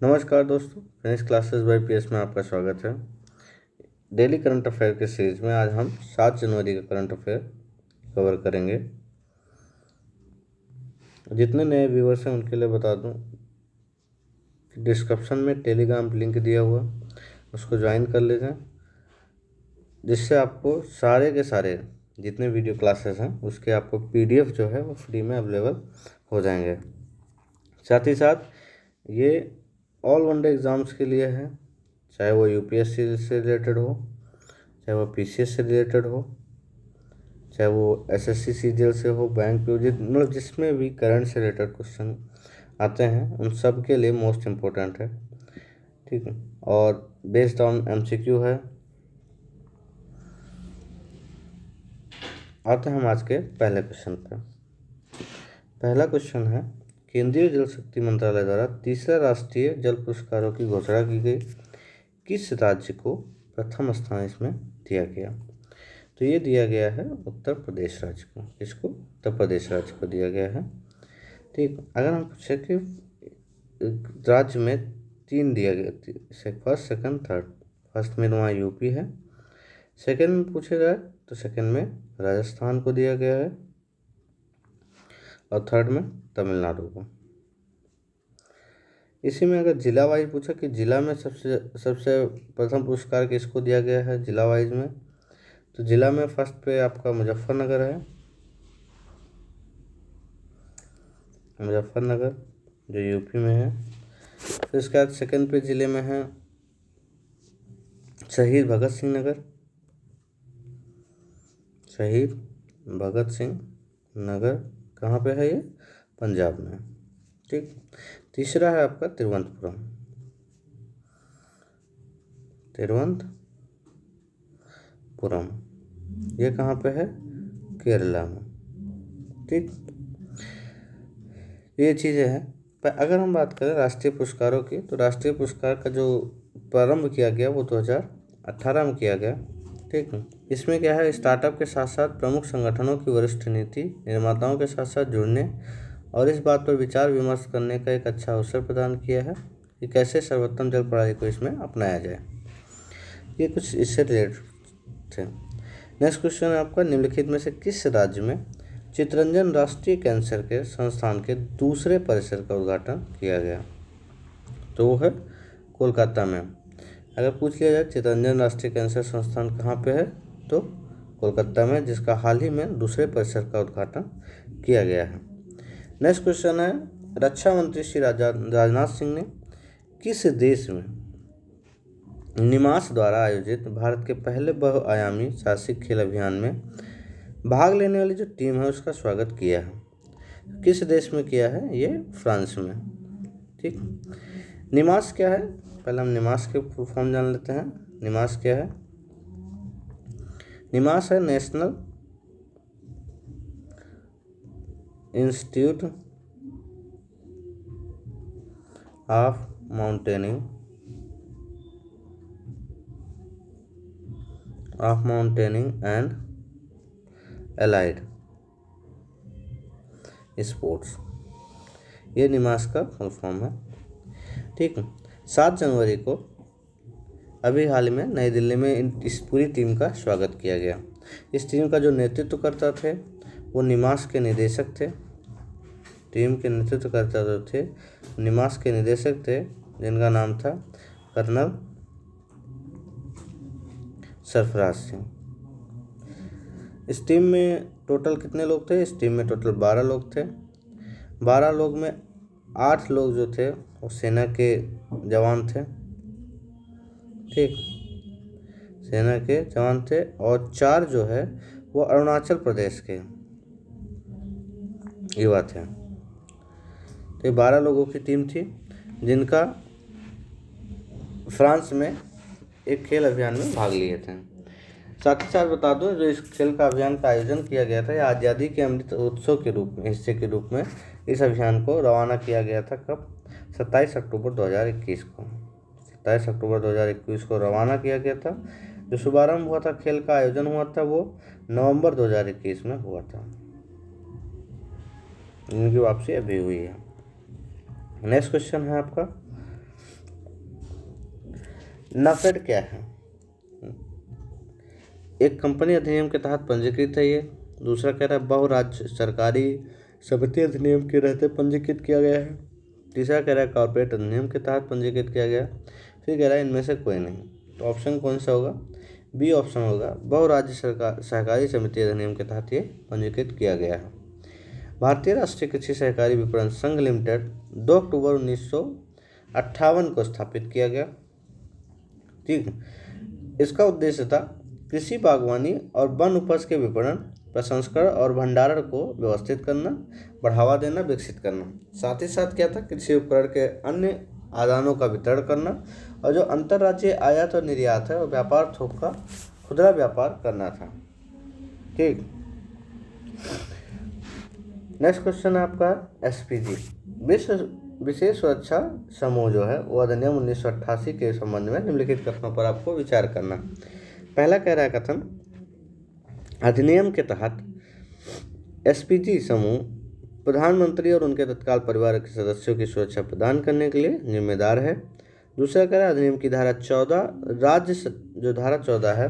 नमस्कार दोस्तों, finish classes bye PS में आपका स्वागत है। डेली करंट अफेयर के सीरीज में आज हम 7 जनवरी का करंट अफेयर कवर करेंगे। जितने नए व्यूवर्स हैं उनके लिए बता दूं कि डिस्क्रिप्शन में टेलीग्राम लिंक दिया हुआ, उसको ज्वाइन कर लीजिए, जिससे आपको सारे के सारे जितने वीडियो क्लासेस हैं उसके आपको पीडीएफ जो है वो फ्री में अवेलेबल हो जाएंगे। साथ ही साथ ये ऑल वनडे एग्ज़ाम्स के लिए है, चाहे वो यूपीएससी से रिलेटेड हो, चाहे वो पीसीएस से रिलेटेड हो, चाहे वो एसएससी सीजीएल से हो, बैंक पे मतलब जिसमें भी करंट से रिलेटेड क्वेश्चन आते हैं उन सब के लिए मोस्ट इम्पोर्टेंट है। ठीक है, और बेस्ड ऑन एमसीक्यू है। आते हैं हम आज के पहले क्वेश्चन पर। पहला क्वेश्चन है, केंद्रीय जल शक्ति मंत्रालय द्वारा तीसरा राष्ट्रीय जल पुरस्कारों की घोषणा की गई, किस राज्य को प्रथम स्थान इसमें दिया गया? तो ये दिया गया है उत्तर प्रदेश राज्य को। इसको उत्तर प्रदेश राज्य को दिया गया है। ठीक, अगर हम पूछे कि राज्य में 3 दिया गया, फर्स्ट सेकंड थर्ड, फर्स्ट में वहाँ यूपी है, सेकंड में पूछे जाए तो सेकंड में राजस्थान को दिया गया है और थर्ड में तमिलनाडु को। इसी में अगर जिला वाइज पूछा कि जिला में सबसे प्रथम पुरस्कार किसको दिया गया है जिला वाइज में, तो जिला में फर्स्ट पे आपका मुजफ्फरनगर है, मुजफ्फरनगर जो यूपी में है। फिर उसके बाद सेकंड पे ज़िले में है शहीद भगत सिंह नगर, शहीद भगत सिंह नगर कहाँ पे है? ये पंजाब में। ठीक, तीसरा है आपका तिरुवनंतपुरम, तिरुवनंतपुरम ये कहाँ पे है? केरला में। ठीक, ये चीज़ें हैं। पर अगर हम बात करें राष्ट्रीय पुरस्कारों की, तो राष्ट्रीय पुरस्कार का जो प्रारंभ किया गया वो 2018 में किया गया। ठीक है, इसमें क्या है, स्टार्टअप के साथ साथ प्रमुख संगठनों की वरिष्ठ नीति निर्माताओं के साथ साथ जुड़ने और इस बात पर विचार विमर्श करने का एक अच्छा अवसर प्रदान किया है कि कैसे सर्वोत्तम जल प्रणाली को इसमें अपनाया जाए। ये कुछ इससे रिलेटेड थे। नेक्स्ट क्वेश्चन है आपका, निम्नलिखित में से किस राज्य में चितरंजन राष्ट्रीय कैंसर के संस्थान के दूसरे परिसर का उद्घाटन किया गया? तो वो है कोलकाता में। अगर पूछ लिया जाए चितरंजन राष्ट्रीय कैंसर संस्थान कहाँ पे है, तो कोलकाता में, जिसका हाल ही में दूसरे परिसर का उद्घाटन किया गया है। नेक्स्ट क्वेश्चन है, रक्षा मंत्री श्री राजनाथ सिंह ने किस देश में निमास द्वारा आयोजित भारत के पहले बहुआयामी साहसिक खेल अभियान में भाग लेने वाली जो टीम है उसका स्वागत किया है? किस देश में किया है? ये फ्रांस में। ठीक, निमास क्या है? पहले हम निमास के फुल फॉर्म जान लेते हैं। निमास क्या है? निमास है national institute of mountaineering and allied sports, ये निमास का फुल फॉर्म है। ठीक है, 7 जनवरी को अभी हाल में नई दिल्ली में इस पूरी टीम का स्वागत किया गया। इस टीम का जो नेतृत्व करता थे वो निमास के निदेशक थे। टीम के नेतृत्व करता जो थे निमास के निदेशक थे, जिनका नाम था कर्नल सरफराज सिंह। इस टीम में टोटल कितने लोग थे? इस टीम में टोटल 12 लोग थे। 12 लोग में 8 लोग जो थे वो सेना के जवान थे। ठीक, सेना के जवान थे, और 4 जो है वो अरुणाचल प्रदेश के युवा थे। तो ये 12 लोगों की टीम थी, जिनका फ्रांस में एक खेल अभियान में भाग लिए थे। साथ ही साथ बता दूं, जो इस खेल का अभियान का आयोजन किया गया था, यह आज़ादी के अमृत उत्सव के रूप में हिस्से के रूप में इस अभियान को रवाना किया गया था। कब? 27 अक्टूबर 2021 को। 27 अक्टूबर 2021 को रवाना किया गया था। जो शुभारंभ हुआ था, खेल का आयोजन हुआ था, वो नवंबर 2021 में हुआ था। इनकी वापसी अभी हुई है। नेक्स्ट क्वेश्चन है आपका, नाफेड क्या है? एक कंपनी अधिनियम के तहत पंजीकृत है ये। दूसरा कह रहा है बहुराज्य सरकारी समिति अधिनियम के रहते पंजीकृत किया गया है। तीसरा कह रहा है कॉर्पोरेट अधिनियम के तहत पंजीकृत किया गया। फिर कह रहा है इनमें से कोई नहीं। तो ऑप्शन कौन सा होगा? बी ऑप्शन होगा, बहुराज्य सहकारी समिति अधिनियम के तहत ये पंजीकृत किया गया है। भारतीय राष्ट्रीय कृषि सहकारी विपणन संघ लिमिटेड 2 अक्टूबर 1958 को स्थापित किया गया। ठीक, इसका उद्देश्य था कृषि, बागवानी और वन उपज के विपणन, प्रसंस्करण और भंडारण को व्यवस्थित करना, बढ़ावा देना, विकसित करना। साथ ही साथ क्या था? कृषि उपकरण के अन्य आदानों का वितरण करना, और जो अंतर्राज्यीय आयात और निर्यात है और व्यापार थोक का खुदरा व्यापार करना था। ठीक, नेक्स्ट क्वेश्चन है आपका एसपीजी, विश्व विशेष सुरक्षा समूह जो है वो अधिनियम 1988 के संबंध में निम्नलिखित कथनों पर आपको विचार करना। पहला कह रहा है कथन, अधिनियम के तहत एसपीजी समूह प्रधानमंत्री और उनके तत्काल परिवार के सदस्यों की सुरक्षा प्रदान करने के लिए जिम्मेदार है। दूसरा कह रहा है अधिनियम की धारा 14 जो धारा 14 है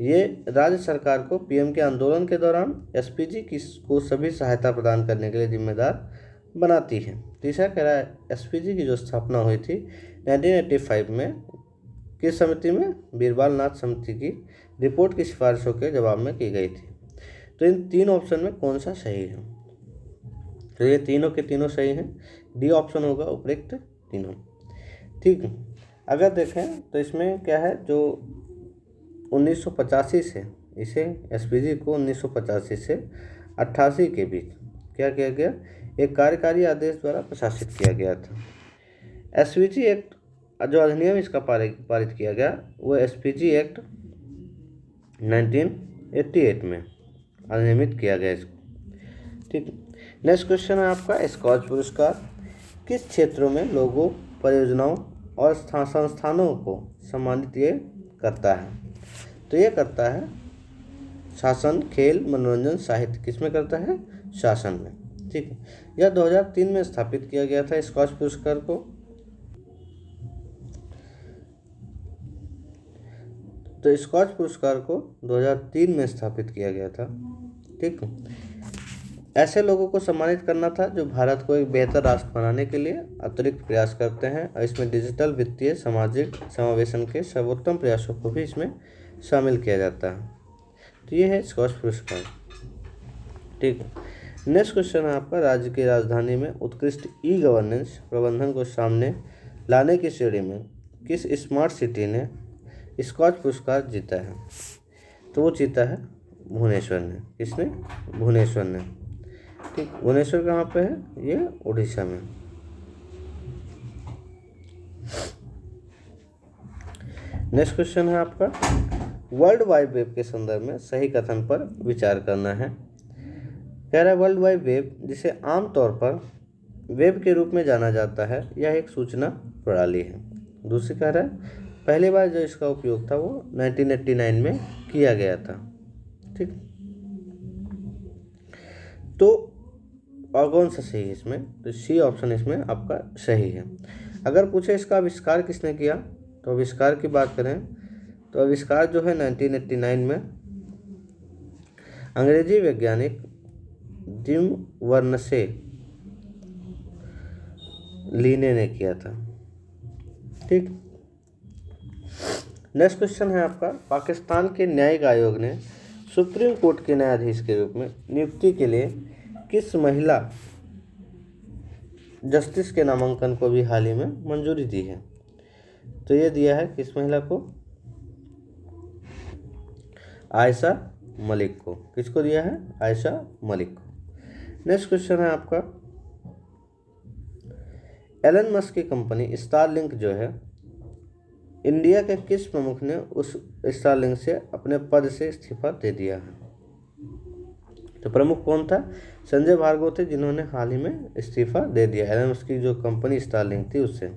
ये राज्य सरकार को पीएम के आंदोलन के दौरान एसपीजी को सभी सहायता प्रदान करने के लिए जिम्मेदार बनाती है। तीसरा कह रहा है एसपीजी की जो स्थापना हुई थी 1985 में किस समिति में? बीरबल नाथ समिति की रिपोर्ट की सिफारिशों के जवाब में की गई थी। तो इन तीन ऑप्शन में कौन सा सही है? तो ये तीनों के तीनों सही हैं। डी ऑप्शन होगा उपयुक्त तीनों। ठीक, अगर देखें तो इसमें क्या है, जो 1985 से इसे एसपीजी को 1985 से 88 के बीच क्या किया गया? एक कार्यकारी आदेश द्वारा प्रशासित किया गया था। एसपीजी एक्ट जो अधिनियम इसका पारित किया गया वो एसपीजी एक्ट 1988 में अधिनियमित किया गया इसको। ठीक, नेक्स्ट क्वेश्चन है आपका स्कॉच पुरस्कार किस क्षेत्रों में लोगों, परियोजनाओं और संस्थानों को सम्मानित ये करता है? तो ये करता है शासन, खेल, मनोरंजन, साहित्य। किस में करता है? शासन में। ठीक है, यह 2003 में स्थापित किया गया था स्कॉच पुरस्कार को। तो स्कॉच पुरस्कार को 2003 में स्थापित किया गया था। ठीक, ऐसे लोगों को सम्मानित करना था जो भारत को एक बेहतर राष्ट्र बनाने के लिए अतिरिक्त प्रयास करते हैं, और इसमें डिजिटल, वित्तीय, सामाजिक समावेशन के सर्वोत्तम प्रयासों को भी इसमें शामिल किया जाता है। तो ये है स्कॉच पुरस्कार। ठीक है, नेक्स्ट क्वेश्चन है आपका राज्य की राजधानी में उत्कृष्ट ई गवर्नेंस प्रबंधन को सामने लाने की श्रेणी में किस स्मार्ट सिटी ने स्कॉच पुरस्कार जीता है? तो वो जीता है भुवनेश्वर ने। किसने? भुवनेश्वर ने। ठीक, भुवनेश्वर कहाँ पे है? ये उड़ीसा में। नेक्स्ट क्वेश्चन है आपका वर्ल्ड वाइड वेब के संदर्भ में सही कथन पर विचार करना है। कह रहा है वर्ल्ड वाइड वेब, जिसे आमतौर पर वेब के रूप में जाना जाता है, यह एक सूचना प्रणाली है। दूसरी कह रहा है पहली बार जो इसका उपयोग था वो 1989 में किया गया था। ठीक, तो और कौन सा सही है इसमें? तो सी ऑप्शन इसमें आपका सही है। अगर पूछे इसका आविष्कार किसने किया, तो आविष्कार की बात करें तो आविष्कार जो है 1989 में अंग्रेजी वैज्ञानिक जिम वर्नसे लीने ने किया था। ठीक, नेक्स्ट क्वेश्चन है आपका पाकिस्तान के न्यायिक आयोग ने सुप्रीम कोर्ट के न्यायाधीश के रूप में नियुक्ति के लिए किस महिला जस्टिस के नामांकन को भी हाल ही में मंजूरी दी है? तो ये दिया है किस महिला को? आयशा मलिक को। किसको दिया है? आयशा मलिक को। नेक्स्ट क्वेश्चन है आपका एलन मस्क की कंपनी स्टारलिंक जो है इंडिया के किस प्रमुख ने उस स्टारलिंक से अपने पद से इस्तीफा दे दिया है? तो प्रमुख कौन था? संजय भार्गव थे, जिन्होंने हाल ही में इस्तीफा दे दिया एलन मस्क की जो कंपनी स्टारलिंक थी उससे।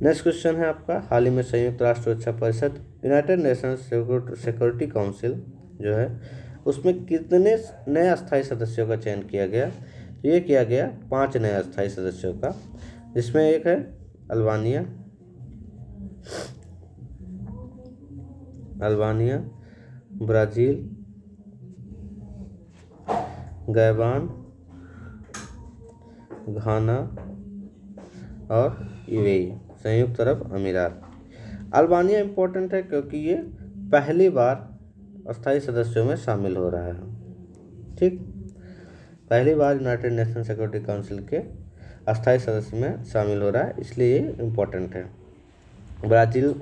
नेक्स्ट क्वेश्चन है आपका हाल ही में संयुक्त राष्ट्र सुरक्षा परिषद यूनाइटेड नेशंस सिक्योरिटी काउंसिल जो है उसमें कितने नए अस्थायी सदस्यों का चयन किया गया? तो ये किया गया 5 नए अस्थायी सदस्यों का, जिसमें एक है अल्बानिया, अल्बानिया, ब्राज़ील, गैबान, घाना और यूएई, संयुक्त अरब अमीरात। अल्बानिया इम्पोर्टेंट है क्योंकि ये पहली बार अस्थायी सदस्यों में शामिल हो रहा है। ठीक, पहली बार यूनाइटेड नेशन सिक्योरिटी काउंसिल के अस्थायी सदस्य में शामिल हो रहा है, इसलिए ये इम्पोर्टेंट है। ब्राज़ील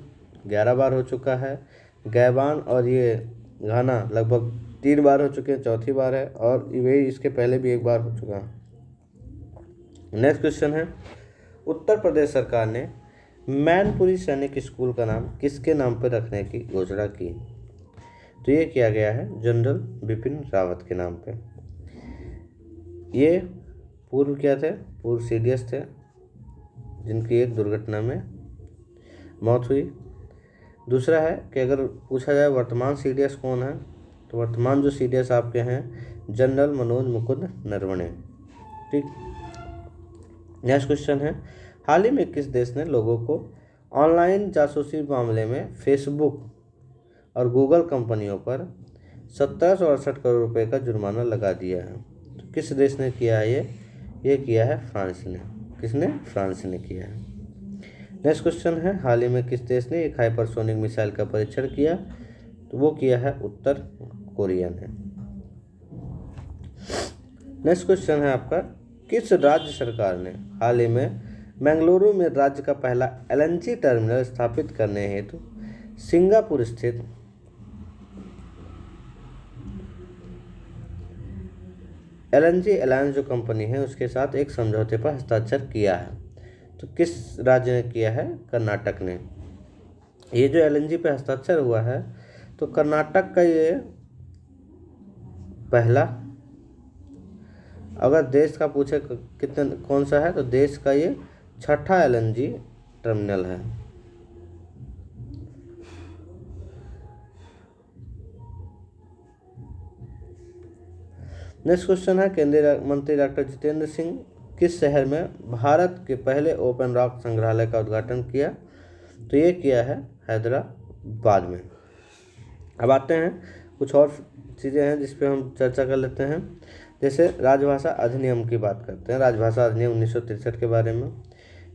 11 बार हो चुका है, गैबान और ये घाना लगभग 3 बार हो चुके हैं, चौथी बार है, और यूएई इसके पहले भी 1 बार हो चुका है। नेक्स्ट क्वेश्चन है, उत्तर प्रदेश सरकार ने मैनपुरी सैनिक स्कूल का नाम किसके नाम पर रखने की घोषणा की? तो ये किया गया है जनरल बिपिन रावत के नाम पे। ये पूर्व क्या थे? पूर्व सीडीएस थे, जिनकी एक दुर्घटना में मौत हुई। दूसरा है कि अगर पूछा जाए वर्तमान सीडीएस कौन है, तो वर्तमान जो सीडीएस आपके हैं जनरल मनोज मुकुंद नरवणे। ठीक, नेक्स्ट क्वेश्चन है, हाल ही में किस देश ने लोगों को ऑनलाइन जासूसी मामले में फेसबुक और गूगल कंपनियों पर 1768 करोड़ रुपए का जुर्माना लगा दिया है? तो किस देश ने किया है ये किया है फ्रांस ने। किसने? फ्रांस ने किया है। नेक्स्ट क्वेश्चन है, हाल ही में किस देश ने एक हाइपरसोनिक मिसाइल का परीक्षण किया? तो वो किया है उत्तर कोरिया ने। नेक्स्ट क्वेश्चन है आपका, किस राज्य सरकार ने हाल ही में बेंगलुरु में राज्य का पहला एलएनजी टर्मिनल स्थापित करने हेतु सिंगापुर स्थित एलएनजी अलायंस जो कंपनी है उसके साथ एक समझौते पर हस्ताक्षर किया है? तो किस राज्य ने किया है? कर्नाटक ने। ये जो एलएनजी पे हस्ताक्षर हुआ है, तो कर्नाटक का ये पहला, अगर देश का पूछे कितने कौन सा है, तो देश का ये 6ठा एलएनजी टर्मिनल है। नेक्स्ट क्वेश्चन है, केंद्रीय मंत्री डॉक्टर जितेंद्र सिंह किस शहर में भारत के पहले ओपन रॉक संग्रहालय का उद्घाटन किया? तो ये किया है हैदराबाद में। अब आते हैं कुछ और चीज़ें हैं जिस पे हम चर्चा कर लेते हैं। जैसे राजभाषा अधिनियम की बात करते हैं, राजभाषा अधिनियम 1963 के बारे में।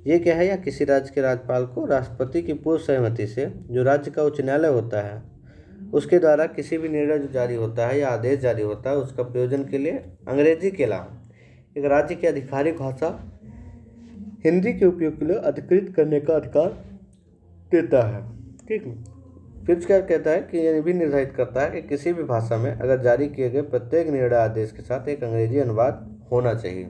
ये क्या है? या किसी राज्य के राज्यपाल को राष्ट्रपति की पूर्व सहमति से जो राज्य का उच्च न्यायालय होता है उसके द्वारा किसी भी निर्णय जो जारी होता है या आदेश जारी होता है उसका प्रयोजन के लिए अंग्रेजी के अलावा एक राज्य की आधिकारिक भाषा हिंदी के उपयोग के लिए अधिकृत करने का अधिकार देता है। ठीक है, फिर क्या कहता है कि यह भी निर्धारित करता है कि किसी भी भाषा में अगर जारी किए गए प्रत्येक निर्णय आदेश के साथ एक अंग्रेजी अनुवाद होना चाहिए।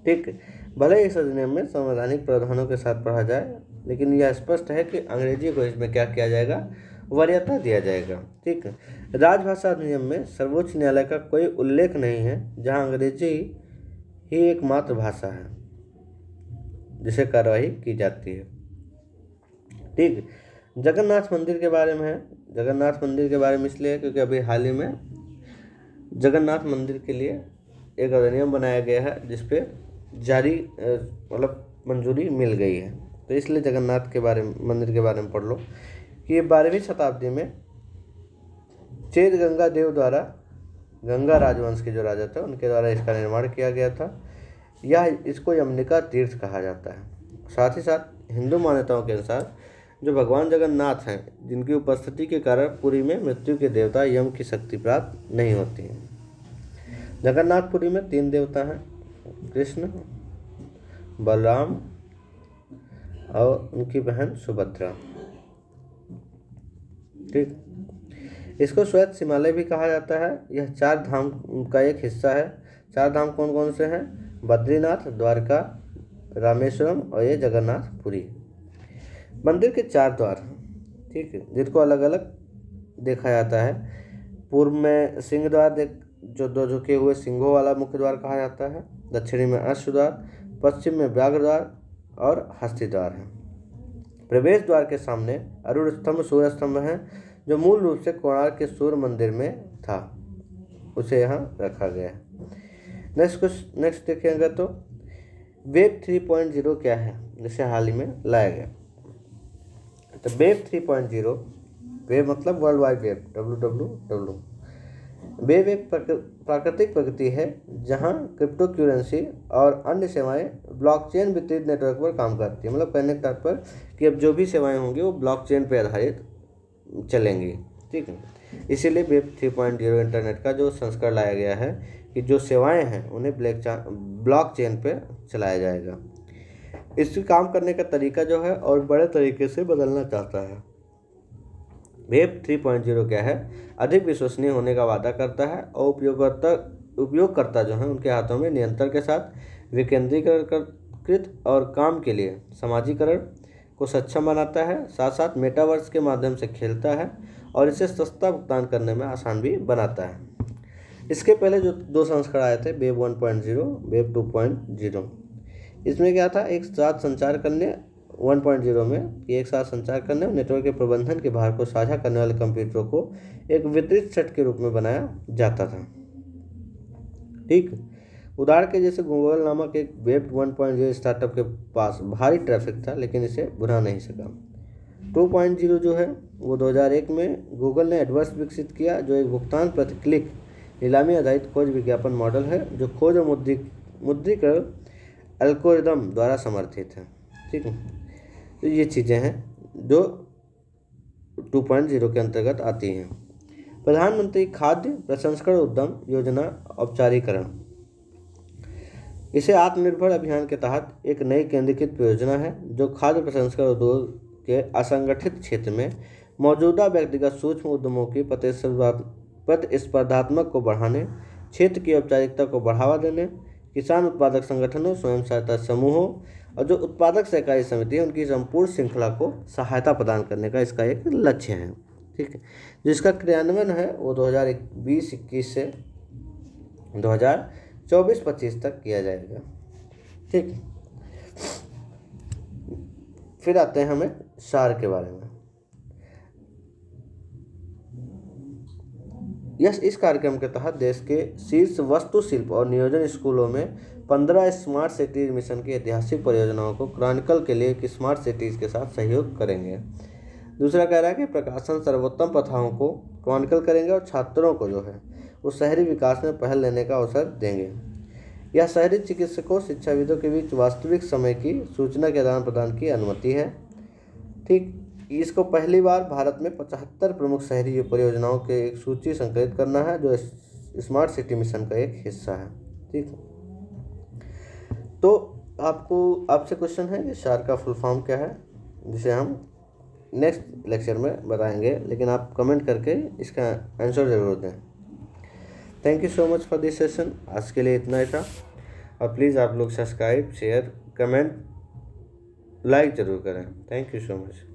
ठीक, भले इस अधिनियम में संवैधानिक प्रावधानों के साथ पढ़ा जाए, लेकिन यह स्पष्ट है कि अंग्रेजी को इसमें क्या किया जाएगा? वरीयता दिया जाएगा। ठीक है, राजभाषा अधिनियम में सर्वोच्च न्यायालय का कोई उल्लेख नहीं है जहां अंग्रेजी ही एकमात्र भाषा है जिसे कार्यवाही की जाती है। ठीक, जगन्नाथ मंदिर के बारे में है। जगन्नाथ मंदिर के बारे में इसलिए क्योंकि अभी हाल ही में जगन्नाथ मंदिर के लिए एक अधिनियम बनाया गया है जिसपे जारी मंजूरी मिल गई है, तो इसलिए जगन्नाथ के बारे में मंदिर के बारे में पढ़ लो कि ये 12वीं शताब्दी में चेद गंगा देव द्वारा, गंगा राजवंश के जो राजा थे उनके द्वारा इसका निर्माण किया गया था। यह इसको यमनिका तीर्थ कहा जाता है। साथ ही साथ हिंदू मान्यताओं के अनुसार जो भगवान जगन्नाथ हैं जिनकी उपस्थिति के कारण पुरी में मृत्यु के देवता यम की शक्ति प्राप्त नहीं होती है। जगन्नाथपुरी में 3 देवता हैं, कृष्ण, बलराम और उनकी बहन सुभद्रा। ठीक, इसको श्वेत हिमालय भी कहा जाता है। यह 4 धाम का एक हिस्सा है। 4 धाम कौन कौन से हैं? बद्रीनाथ, द्वारका, रामेश्वरम और ये जगन्नाथपुरी। मंदिर के 4 द्वार, ठीक है, जिनको अलग अलग देखा जाता है। पूर्व में सिंह द्वार जो 2 झुके हुए सिंहों वाला मुख्य द्वार कहा जाता है। दक्षिणी में अश्व द्वार, पश्चिम में व्याघ्र द्वार और हस्ती द्वार है। प्रवेश द्वार के सामने अरुण स्तंभ, सूर्य स्तंभ है जो मूल रूप से कोणार्क के सूर्य मंदिर में था, उसे यहाँ रखा गया है। नेक्स्ट देखेंगे तो वेब 3.0 क्या है, जिसे हाल ही में लाया गया। तो वेब 3.0 वेब मतलब world wide web, WWW। Web एक प्राकृतिक प्रगति है जहां क्रिप्टो करेंसी और अन्य सेवाएं ब्लॉकचेन वितरित नेटवर्क पर काम करती है। मतलब कहने का तात्पर्य कि अब जो भी सेवाएं होंगी वो ब्लॉकचेन पर आधारित चलेंगी, ठीक है। इसीलिए वेब 3.0 इंटरनेट का जो संस्करण लाया गया है कि जो सेवाएं हैं उन्हें ब्लॉकचेन पे चलाया जाएगा। इसकी काम करने का तरीका जो है और बड़े तरीके से बदलना चाहता है। वेब 3.0 क्या है, अधिक विश्वसनीय होने का वादा करता है और उपयोगकर्ता जो है उनके हाथों में नियंत्रण के साथ विकेंद्रीकृत और काम के लिए समाजीकरण को सक्षम बनाता है। साथ साथ मेटावर्स के माध्यम से खेलता है और इसे सस्ता भुगतान करने में आसान भी बनाता है। इसके पहले जो 2 संस्करण आए थे, वेब 1.0, वेब 2.0, इसमें क्या था, एक साथ संचार करने 1.0 में एक साथ संचार करने और नेटवर्क के प्रबंधन के भार को साझा करने वाले कंप्यूटरों को एक वितरित सेट के रूप में बनाया जाता था, ठीक। उदाहरण के जैसे गूगल नामक एक वेब 1.0 स्टार्टअप के पास भारी ट्रैफिक था लेकिन इसे बुला नहीं सका। 2.0 जो है वो 2001 में गूगल ने एडवर्स विकसित किया, जो एक भुगतान प्रति क्लिक नीलामी आधारित खोज विज्ञापन मॉडल है जो खोज और मुद्रीकरण एल्गोरिदम द्वारा समर्थित है, ठीक है। तो ये चीज़ें हैं जो 2.0 के अंतर्गत आती हैं। प्रधानमंत्री खाद्य प्रसंस्करण उद्यम योजना औपचारिकरण, इसे आत्मनिर्भर अभियान के तहत एक नई केंद्रीकृत परियोजना है जो खाद्य प्रसंस्करण उद्योग के असंगठित क्षेत्र में मौजूदा व्यक्तिगत सूक्ष्म उद्यमों की प्रतिस्पर्धात्मक को बढ़ाने, क्षेत्र की औपचारिकता को बढ़ावा देने, किसान उत्पादक संगठनों, स्वयं सहायता समूहों और जो उत्पादक सहकारी समिति है उनकी संपूर्ण श्रृंखला को सहायता प्रदान करने का इसका एक लक्ष्य है, ठीक है। जिसका क्रियान्वयन है वो 2020-21 से 2024-25 तक किया जाएगा, ठीक। फिर आते हैं हमें सार के बारे में। इस कार्यक्रम के तहत देश के शीर्ष वास्तुशिल्प और नियोजन स्कूलों में 15 स्मार्ट सिटीज मिशन की ऐतिहासिक परियोजनाओं को क्रॉनिकल के लिए एक स्मार्ट सिटीज के साथ सहयोग करेंगे। दूसरा कह रहा है कि प्रकाशन सर्वोत्तम प्रथाओं को क्रॉनिकल करेंगे और छात्रों को जो है वो शहरी विकास में पहल लेने का अवसर देंगे। यह शहरी चिकित्सकों शिक्षाविदों के बीच वास्तविक समय की सूचना के आदान प्रदान की अनुमति है, ठीक। इसको पहली बार भारत में 75 प्रमुख शहरी परियोजनाओं के एक सूची संकलित करना है जो स्मार्ट सिटी मिशन का एक हिस्सा है, ठीक। तो आपसे क्वेश्चन है कि सार का फुल फॉर्म क्या है, जिसे हम नेक्स्ट लेक्चर में बताएंगे, लेकिन आप कमेंट करके इसका आंसर ज़रूर दें। Thank you so much for this session. आज के लिए इतना ही था और प्लीज़ आप लोग सब्सक्राइब, शेयर, कमेंट, लाइक ज़रूर करें। Thank you so much.